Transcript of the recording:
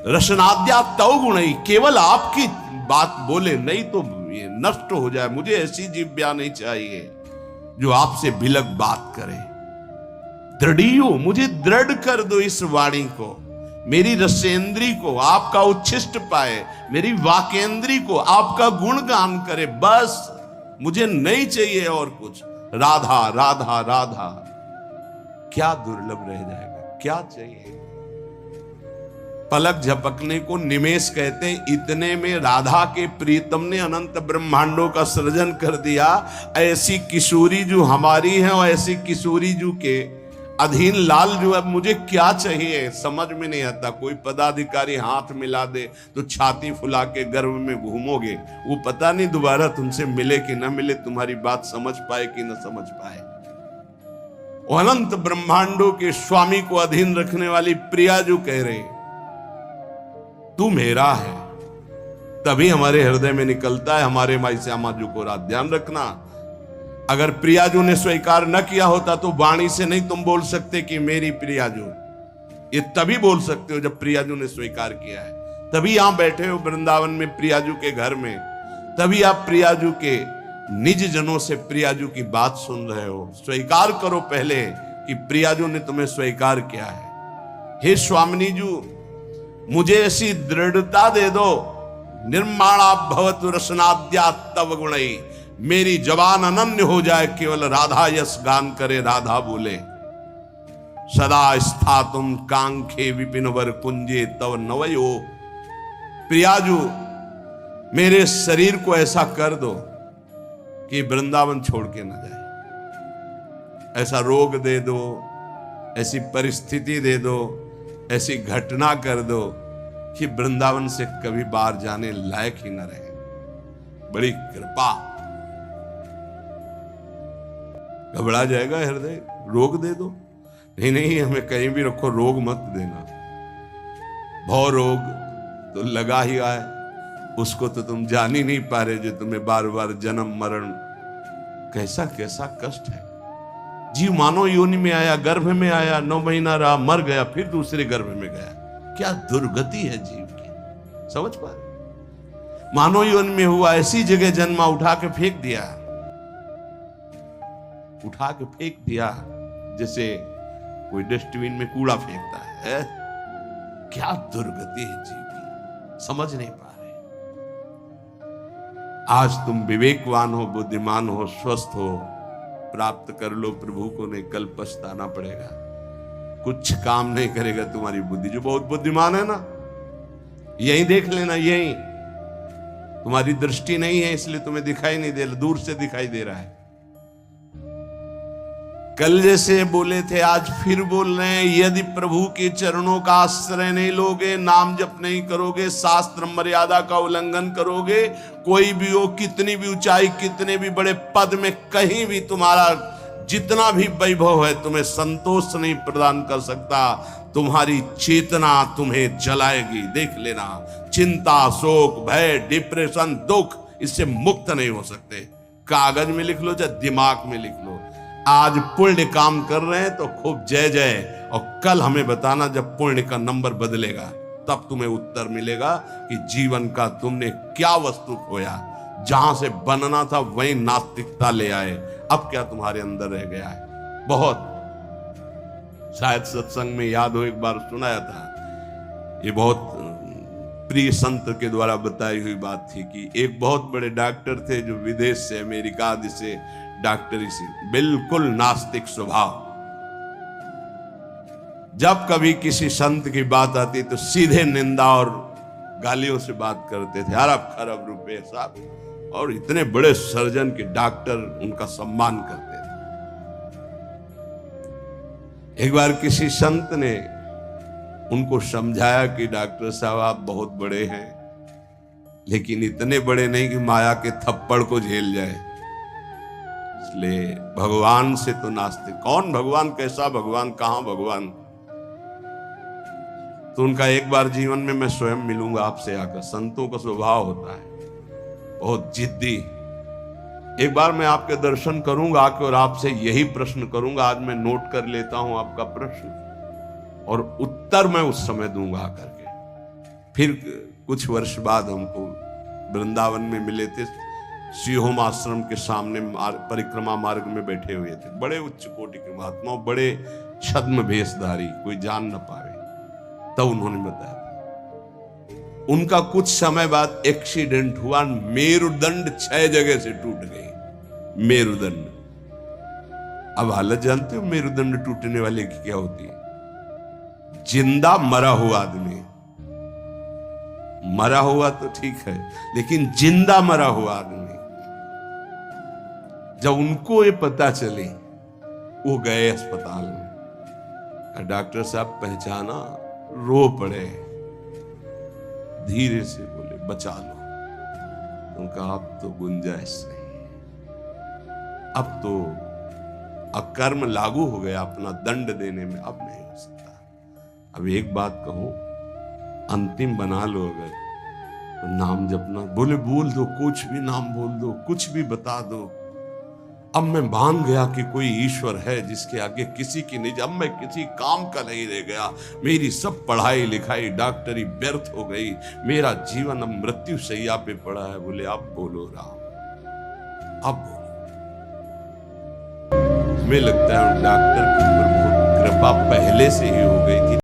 रसनाद्या तव गुणई, केवल आपकी बात बोले, नहीं तो ये नष्ट हो जाए। मुझे ऐसी जीव्या नहीं चाहिए जो आपसे बिलक बात करे। दृढ़ियो, मुझे दृढ़ कर दो इस वाणी को, मेरी रसेंद्री को आपका उच्छिष्ट पाए, मेरी वाकेंद्री को आपका गुणगान करे। बस मुझे नहीं चाहिए और कुछ। राधा राधा राधा, क्या दुर्लभ रह जाएगा, क्या चाहिए। पलक झपकने को निमेष कहते हैं। इतने में राधा के प्रीतम ने अनंत ब्रह्मांडों का सृजन कर दिया। ऐसी किशोरी जो हमारी है और ऐसी किशोरी जो के अधीन लाल जो, अब मुझे क्या चाहिए समझ में नहीं आता। कोई पदाधिकारी हाथ मिला दे तो छाती फुला के गर्भ में घूमोगे, वो पता नहीं दोबारा तुमसे मिले कि न मिले, तुम्हारी बात समझ पाए कि न समझ पाए। अनंत ब्रह्मांडों के स्वामी को अधीन रखने वाली प्रिया जो कह रहे तू मेरा है, तभी हमारे हृदय में निकलता है हमारे माई श्यामा जी को रात। ध्यान रखना, अगर प्रियाजू ने स्वीकार न किया होता तो वाणी से नहीं तुम बोल सकते कि मेरी प्रियाजू। ये तभी बोल सकते हो जब प्रियाजू ने स्वीकार किया है। तभी यहां बैठे हो वृंदावन में प्रियाजू के घर में, तभी आप प्रियाजू के निज जनों से प्रियाजू की बात सुन रहे हो। स्वीकार करो पहले कि प्रियाजू ने तुम्हें स्वीकार किया है। हे स्वामिनी जू, मुझे ऐसी दृढ़ता दे दो, निर्माणा भवतु रसनाद्या तव गुणई, मेरी जबान अनन्य हो जाए, केवल राधा यश गान करे, राधा बोले। सदा स्थातुम कांखे विपिन वर कुंजे तव नवयो, प्रियाजू मेरे शरीर को ऐसा कर दो कि वृंदावन छोड़ के न जाए। ऐसा रोग दे दो, ऐसी परिस्थिति दे दो, ऐसी घटना कर दो कि वृंदावन से कभी बाहर जाने लायक ही न रहे। बड़ी कृपा। घबरा जाएगा हृदय, रोग दे दो। नहीं नहीं, हमें कहीं भी रखो, रोग मत देना। भव रोग तो लगा ही आए, उसको तो तुम जान ही नहीं पा रहे, जो तुम्हें बार बार जन्म मरण, कैसा कैसा कष्ट है। जीव मानव योनि में आया, गर्भ में आया, 9 महीना रहा, मर गया, फिर दूसरे गर्भ में गया। क्या दुर्गति है जीव की, समझ पा रहे। मानव योनि में हुआ, ऐसी जगह जन्मा, उठा के फेंक दिया, उठा के फेंक दिया, जैसे कोई डस्टबिन में कूड़ा फेंकता है। क्या दुर्गति है जीव की, समझ नहीं पा रहे। आज तुम विवेकवान हो, बुद्धिमान हो, स्वस्थ हो, प्राप्त कर लो प्रभु को, नहीं कल पछताना पड़ेगा। कुछ काम नहीं करेगा तुम्हारी बुद्धि। जो बहुत बुद्धिमान है ना, यही देख लेना, यही तुम्हारी दृष्टि नहीं है इसलिए तुम्हें दिखाई नहीं दे रहा, दूर से दिखाई दे रहा है। कल जैसे बोले थे आज फिर बोल रहे हैं, यदि प्रभु के चरणों का आश्रय नहीं लोगे, नाम जप नहीं करोगे, शास्त्र मर्यादा का उल्लंघन करोगे, कोई भी हो, कितनी भी ऊंचाई, कितने भी बड़े पद में, कहीं भी तुम्हारा जितना भी वैभव है, तुम्हें संतोष नहीं प्रदान कर सकता। तुम्हारी चेतना तुम्हें जलाएगी, देख लेना। चिंता, शोक, भय, डिप्रेशन, दुख, इससे मुक्त नहीं हो सकते। कागज में लिख लो, चाहे दिमाग में लिख लो। आज पुण्य काम कर रहे हैं तो खूब जय जय, और कल हमें बताना जब पुण्य का नंबर बदलेगा, तब तुम्हें उत्तर मिलेगा कि जीवन का तुमने क्या वस्तु खोया। जहां से बनना था वहीं नास्तिकता ले आए, अब क्या तुम्हारे अंदर रह गया है। बहुत शायद सत्संग में याद हो, एक बार सुनाया था, ये बहुत प्रिय संत के द्वारा बताई हुई बात थी कि एक बहुत बड़े डॉक्टर थे जो विदेश से, अमेरिका आदि से डॉक्टरी से, बिल्कुल नास्तिक स्वभाव। जब कभी किसी संत की बात आती तो सीधे निंदा और गालियों से बात करते थे, अरब खरब रुपए साहब, और इतने बड़े सर्जन के डॉक्टर उनका सम्मान करते थे। एक बार किसी संत ने उनको समझाया कि डॉक्टर साहब आप बहुत बड़े हैं, लेकिन इतने बड़े नहीं कि माया के थप्पड़ को झेल जाए, इसलिए भगवान से तो नास्तिक। कौन भगवान, कैसा भगवान, कहां भगवान। तो उनका एक बार जीवन में मैं स्वयं मिलूंगा आपसे आकर। संतों का स्वभाव होता है बहुत जिद्दी। एक बार मैं आपके दर्शन करूंगा आके और आपसे यही प्रश्न करूंगा। आज मैं नोट कर लेता हूं आपका प्रश्न और उत्तर मैं उस समय दूंगा आकर के। फिर कुछ वर्ष बाद हमको वृंदावन में मिले थे, शिहोम आश्रम के सामने परिक्रमा मार्ग में बैठे हुए थे, बड़े उच्च कोटि के महात्मा, बड़े छद्म भेषधारी, कोई जान न पावे। तब उन्होंने बताया उनका कुछ समय बाद एक्सीडेंट हुआ, मेरुदंड 6 जगह से टूट गई, मेरुदंड। अब हालत जानते हो मेरुदंड टूटने वाले की क्या होती है? जिंदा मरा हुआ आदमी, मरा हुआ तो ठीक है, लेकिन जिंदा मरा हुआ आदमी, जब उनको ये पता चले, वो गए अस्पताल में, डॉक्टर साहब पहचाना, रो पड़े, धीरे से बोले बचा लो। उनका अब तो गुंजाइश नहीं, अब तो अकर्म लागू हो गया, अपना दंड देने में अब नहीं हो सकता। अब एक बात कहूं, अंतिम बना लो अगर तो नाम जपना। बोले बोल दो, कुछ भी नाम बोल दो, कुछ भी बता दो। अब मैं मान गया कि कोई ईश्वर है जिसके आगे किसी की नहीं, अब मैं किसी काम का नहीं रह गया, मेरी सब पढ़ाई लिखाई डॉक्टरी व्यर्थ हो गई, मेरा जीवन अब मृत्यु शैया पे पड़ा है। बोले अब बोलो राम, अब बोलो। हमें लगता है डॉक्टर की ऊपर बहुत कृपा पहले से ही हो गई थी।